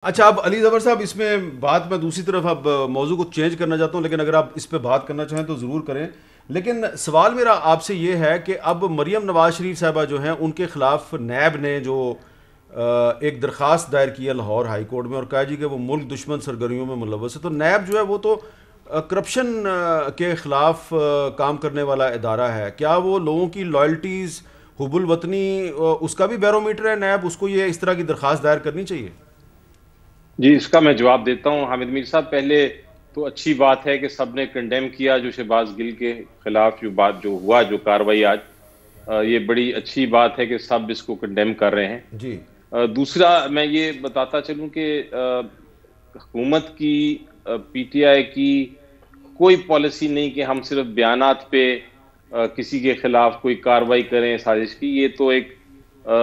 اچھا اب علی زفر صاحب اس میں بات میں دوسری طرف اب موضوع کو چینج کرنا چاہتا ہوں، لیکن اگر آپ اس پہ بات کرنا چاہیں تو ضرور کریں. لیکن سوال میرا آپ سے یہ ہے کہ اب مریم نواز شریف صاحبہ جو ہیں ان کے خلاف نیب نے جو ایک درخواست دائر کی ہے لاہور ہائی کورٹ میں اور کہا جی کہ وہ ملک دشمن سرگرمیوں میں ملوث ہے، تو نیب جو ہے وہ تو کرپشن کے خلاف کام کرنے والا ادارہ ہے. کیا وہ لوگوں کی لائلٹیز حب الوطنی اس کا بھی بیرومیٹر ہے نیب؟ اس کو یہ اس طرح کی درخواست دائر کرنی چاہیے؟ جی، اس کا میں جواب دیتا ہوں. حامد میر صاحب، پہلے تو اچھی بات ہے کہ سب نے کنڈیم کیا جو شہباز گل کے خلاف جو ہوا جو کاروائی آج، یہ بڑی اچھی بات ہے کہ سب اس کو کنڈیم کر رہے ہیں. جی دوسرا میں یہ بتاتا چلوں کہ حکومت کی، پی ٹی آئی کی کوئی پالیسی نہیں کہ ہم صرف بیانات پہ کسی کے خلاف کوئی کاروائی کریں سازش کی. یہ تو ایک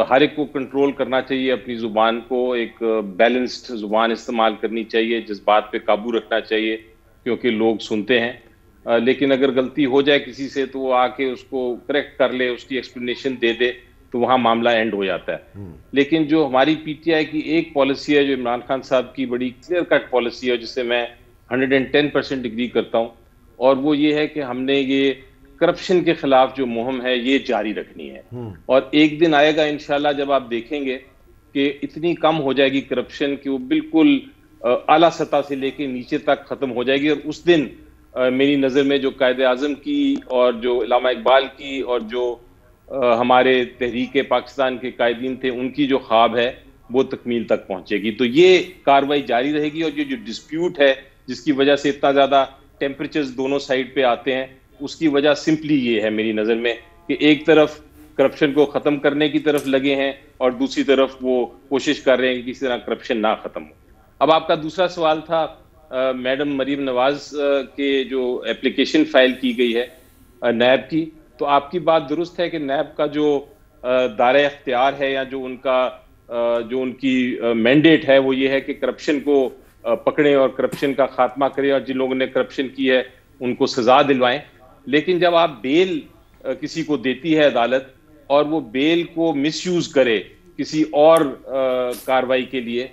ہر ایک کو کنٹرول کرنا چاہیے، اپنی زبان کو ایک بیلنسڈ زبان استعمال کرنی چاہیے، جذبات پہ قابو رکھنا چاہیے کیونکہ لوگ سنتے ہیں. لیکن اگر غلطی ہو جائے کسی سے تو وہ آ کے اس کو کریکٹ کر لے، اس کی ایکسپلینیشن دے دے، تو وہاں معاملہ اینڈ ہو جاتا ہے. لیکن جو ہماری پی ٹی آئی کی ایک پالیسی ہے، جو عمران خان صاحب کی بڑی کلیئر کٹ پالیسی ہے، جس سے میں 110% اگری کرتا ہوں، اور وہ یہ ہے کہ ہم نے یہ کرپشن کے خلاف جو مہم ہے یہ جاری رکھنی ہے. اور ایک دن آئے گا انشاءاللہ جب آپ دیکھیں گے کہ اتنی کم ہو جائے گی کرپشن کہ وہ بالکل اعلیٰ سطح سے لے کے نیچے تک ختم ہو جائے گی. اور اس دن میری نظر میں جو قائد اعظم کی اور جو علامہ اقبال کی اور جو ہمارے تحریک پاکستان کے قائدین تھے ان کی جو خواب ہے وہ تکمیل تک پہنچے گی. تو یہ کاروائی جاری رہے گی. اور یہ جو ڈسپیوٹ ہے جس کی وجہ سے اتنا زیادہ ٹیمپریچرز دونوں سائڈ پہ آتے ہیں، اس کی وجہ سمپلی یہ ہے میری نظر میں کہ ایک طرف کرپشن کو ختم کرنے کی طرف لگے ہیں اور دوسری طرف وہ کوشش کر رہے ہیں کہ کسی طرح کرپشن نہ ختم ہو. اب آپ کا دوسرا سوال تھا میڈم مریم نواز کے جو اپلیکیشن فائل کی گئی ہے نیب کی، تو آپ کی بات درست ہے کہ نیب کا جو دائرہ اختیار ہے یا جو ان کی مینڈیٹ ہے وہ یہ ہے کہ کرپشن کو پکڑیں اور کرپشن کا خاتمہ کریں، اور جن لوگوں نے کرپشن کی ہے ان کو سزا دلوائیں. لیکن جب آپ بیل کسی کو دیتی ہے عدالت اور وہ بیل کو مس یوز کرے کسی اور کاروائی کے لیے،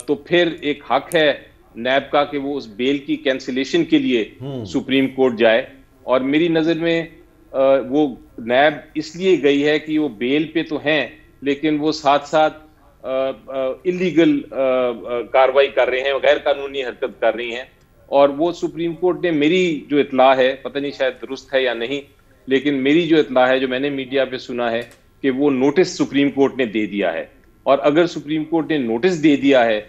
تو پھر ایک حق ہے نیب کا کہ وہ اس بیل کی کینسلیشن کے لیے سپریم کورٹ جائے. اور میری نظر میں وہ نیب اس لیے گئی ہے کہ وہ بیل پہ تو ہیں لیکن وہ ساتھ ساتھ اللیگل کاروائی کر رہے ہیں، غیر قانونی حرکت کر رہی ہیں. اور وہ سپریم کورٹ نے، میری جو اطلاع ہے، پتہ نہیں شاید درست ہے یا نہیں، لیکن میری جو اطلاع ہے جو میں نے میڈیا پہ سنا ہے کہ وہ نوٹس سپریم کورٹ نے دے دیا ہے. اور اگر سپریم کورٹ نے نوٹس دے دیا ہے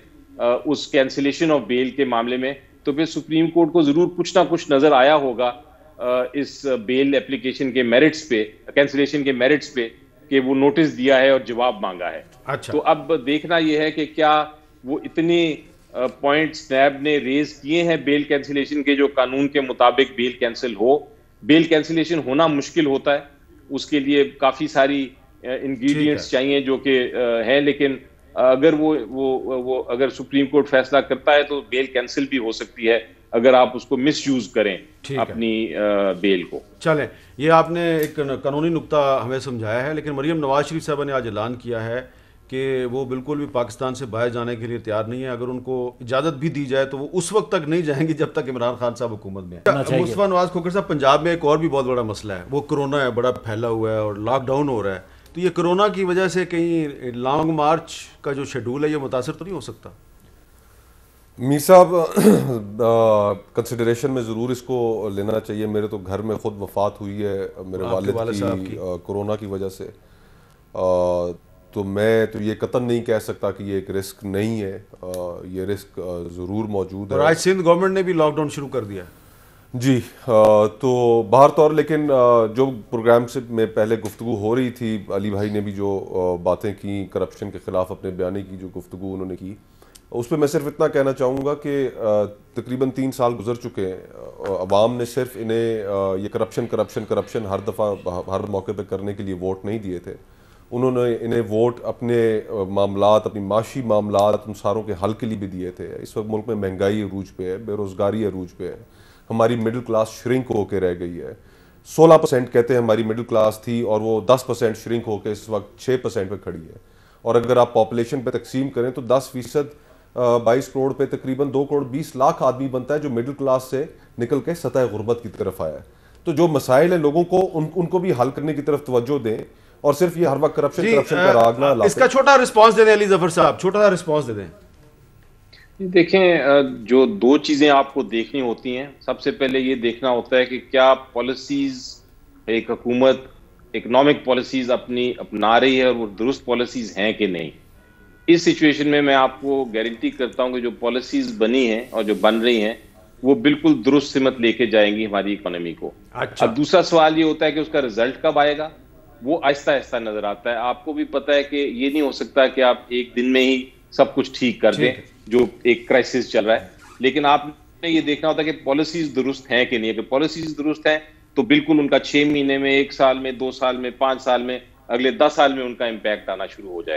اس کینسلیشن آف بیل کے معاملے میں، تو پھر سپریم کورٹ کو ضرور کچھ نہ کچھ نظر آیا ہوگا اس بیل اپلیکیشن کے میرٹس پہ، کینسلیشن کے میرٹس پہ، کہ وہ نوٹس دیا ہے اور جواب مانگا ہے. اچھا تو اب دیکھنا یہ ہے کہ کیا وہ اتنے پوائنٹس نیب نے ریز کیے ہیں بیل کینسلیشن کے جو قانون کے مطابق بیل کینسل ہو. بیل کینسلیشن ہونا مشکل ہوتا ہے، اس کے لیے کافی ساری انگریڈینٹس چاہیے جو کہ ہیں، لیکن اگر وہ اگر سپریم کورٹ فیصلہ کرتا ہے تو بیل کینسل بھی ہو سکتی ہے اگر آپ اس کو مس یوز کریں اپنی بیل کو. چلیں، یہ آپ نے ایک قانونی نقطہ ہمیں سمجھایا ہے، لیکن مریم نواز شریف صاحبہ نے آج اعلان کیا ہے کہ وہ بالکل بھی پاکستان سے باہر جانے کے لیے تیار نہیں ہے. اگر ان کو اجازت بھی دی جائے تو وہ اس وقت تک نہیں جائیں گی جب تک عمران خان صاحب حکومت میں ہیں. مصطفیٰ نواز کھوکھر صاحب، پنجاب میں ایک اور بھی بہت بڑا مسئلہ ہے، وہ کرونا ہے، بڑا پھیلا ہوا ہے اور لاک ڈاؤن ہو رہا ہے. تو یہ کرونا کی وجہ سے کہیں لانگ مارچ کا جو شیڈول ہے یہ متاثر تو نہیں ہو سکتا؟ میر صاحب، کنسیڈریشن میں ضرور اس کو لینا چاہیے. میرے تو گھر میں خود وفات ہوئی ہے میرے والد کی کرونا کی وجہ سے، تو میں تو یہ قطعاً نہیں کہہ سکتا کہ یہ ایک رسک نہیں ہے، یہ رسک ضرور موجود ہے. اور آج سندھ گورنمنٹ نے بھی لاک ڈاؤن شروع کر دیا ہے. جی، تو باہر طور، لیکن جو پروگرام سے میں پہلے گفتگو ہو رہی تھی، علی بھائی نے بھی جو باتیں کی کرپشن کے خلاف اپنے بیانے کی جو گفتگو انہوں نے کی، اس پہ میں صرف اتنا کہنا چاہوں گا کہ تقریباً 3 سال گزر چکے ہیں، عوام نے صرف انہیں یہ کرپشن ہر دفعہ ہر موقع پہ کرنے کے لیے ووٹ نہیں دیے تھے. انہوں نے انہیں ووٹ اپنے معاملات، اپنی معاشی معاملات، مسائلوں کے حل کے لیے بھی دیے تھے. اس وقت ملک میں مہنگائی عروج پہ ہے، بے روزگاری عروج پہ ہے، ہماری مڈل کلاس شرنک ہو کے رہ گئی ہے. 16% کہتے ہیں ہماری مڈل کلاس تھی اور وہ 10% شرنک ہو کے اس وقت 6% پہ کھڑی ہے. اور اگر آپ پاپولیشن پہ تقسیم کریں تو 10% 22 کروڑ پہ تقریباً 2 کروڑ 20 لاکھ آدمی بنتا ہے جو مڈل کلاس سے نکل کے سطح غربت کی طرف آیا ہے. تو جو مسائل ہیں لوگوں کو ان کو بھی حل کرنے کی طرف توجہ دیں اور صرف یہ ہر وقت کرپشن کا راگ نہ اس کا چھوٹا رسپانس دے دیں علی ظفر صاحب, چھوٹا سا رسپانس دے دیں. دیکھیں, جو دو چیزیں آپ کو دیکھنی ہوتی ہیں, سب سے پہلے یہ دیکھنا ہوتا ہے کہ کیا پالیسیز ایک حکومت اکنامک پالیسیز اپنی اپنا رہی ہے اور وہ درست پالیسیز ہیں کہ نہیں. اس سچویشن میں آپ کو گارنٹی کرتا ہوں کہ جو پالیسیز بنی ہیں اور جو بن رہی ہیں وہ بالکل درست سمت لے کے جائیں گی ہماری اکانومی کو. اب دوسرا سوال یہ ہوتا ہے کہ اس کا رزلٹ کب آئے گا, وہ آہستہ آہستہ نظر آتا ہے. آپ کو بھی پتہ ہے کہ یہ نہیں ہو سکتا کہ آپ ایک دن میں ہی سب کچھ ٹھیک کر دیں جو ایک کرائسس چل رہا ہے, لیکن آپ نے یہ دیکھنا ہوتا ہے کہ پالیسیز درست ہیں کہ نہیں. اگر پالیسیز درست ہیں تو بالکل ان کا 6 مہینے میں, 1 سال میں, 2 سال میں, 5 سال میں, اگلے 10 سال میں ان کا امپیکٹ آنا شروع ہو جائے گا.